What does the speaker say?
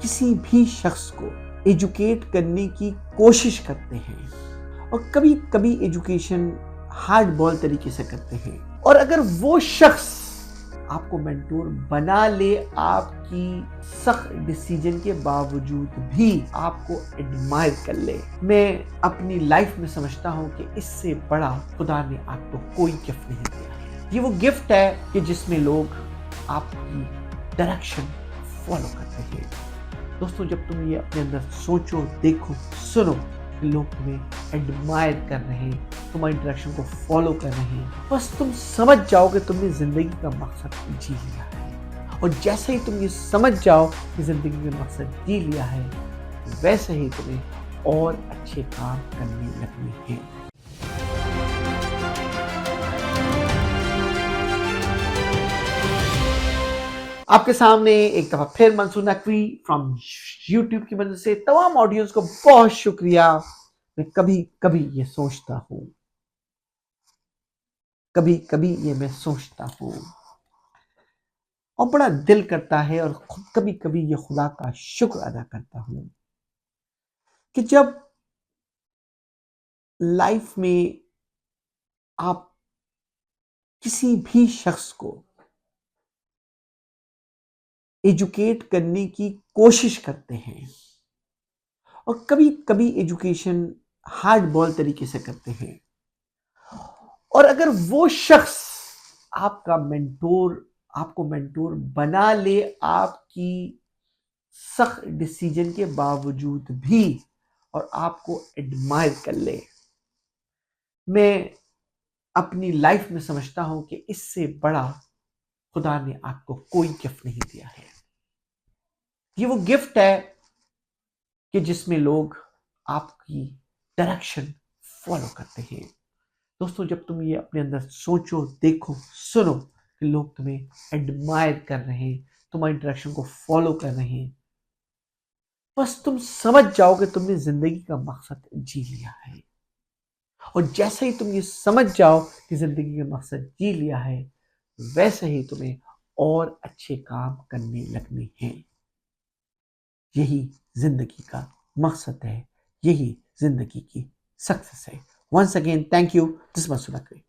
किसी भी शख्स को एजुकेट करने की कोशिश करते हैं और कभी कभी एजुकेशन हार्ड बॉल तरीके से करते हैं। और अगर वो शख्स आपको मेंटोर बना ले आपकी सख्त डिसीजन के बावजूद भी आपको एडमायर कर ले, मैं अपनी लाइफ में समझता हूँ कि इससे बड़ा खुदा ने आपको कोई गिफ्ट नहीं दिया है। ये वो गिफ्ट है कि जिसमें लोग आपकी डायरेक्शन फॉलो करते हैं। दोस्तों, जब तुम ये अपने अंदर सोचो, देखो, सुनो कि लोग तुम्हें एडमायर कर रहे हैं, तुम्हारी डायरेक्शन को फॉलो कर रहे हैं, बस तुम समझ जाओ कि तुमने जिंदगी का मकसद जी लिया है। और जैसे ही तुम ये समझ जाओ कि जिंदगी का मकसद जी लिया है, वैसे ही तुम्हें और अच्छे काम करने लगने हैं। आपके सामने एक दफा फिर मंसूर नकवी फ्रॉम यूट्यूब की मदद से तमाम ऑडियंस को बहुत शुक्रिया। मैं कभी कभी ये सोचता हूँ, कभी कभी ये मैं सोचता हूँ और बड़ा दिल करता है और कभी कभी ये खुदा का शुक्र अदा करता हूँ कि जब लाइफ में आप किसी भी शख्स को एजुकेट करने की कोशिश करते हैं और कभी कभी एजुकेशन हार्ड बॉल तरीके से करते हैं। और अगर वो शख्स आपको मेंटोर बना ले आपकी सख्त डिसीजन के बावजूद भी और आपको एडमायर कर ले, मैं अपनी लाइफ में समझता हूं कि इससे बड़ा खुदा ने आपको कोई गिफ्ट नहीं दिया है। ये वो गिफ्ट है कि जिसमें लोग आपकी डायरेक्शन फॉलो करते हैं। दोस्तों, जब तुम ये अपने अंदर सोचो, देखो, सुनो कि लोग तुम्हें एडमायर कर रहे हैं, तुम्हारी डायरेक्शन को फॉलो कर रहे हैं, बस तुम समझ जाओ कि तुमने जिंदगी का मकसद जी लिया है। और जैसे ही तुम ये समझ जाओ कि जिंदगी का मकसद जी लिया है, वैसे ही तुम्हें और अच्छे काम करने लगने हैं। यही जिंदगी का मकसद है, यही जिंदगी की सक्सेस है। Once again thank you, this Mansoor Naqvi.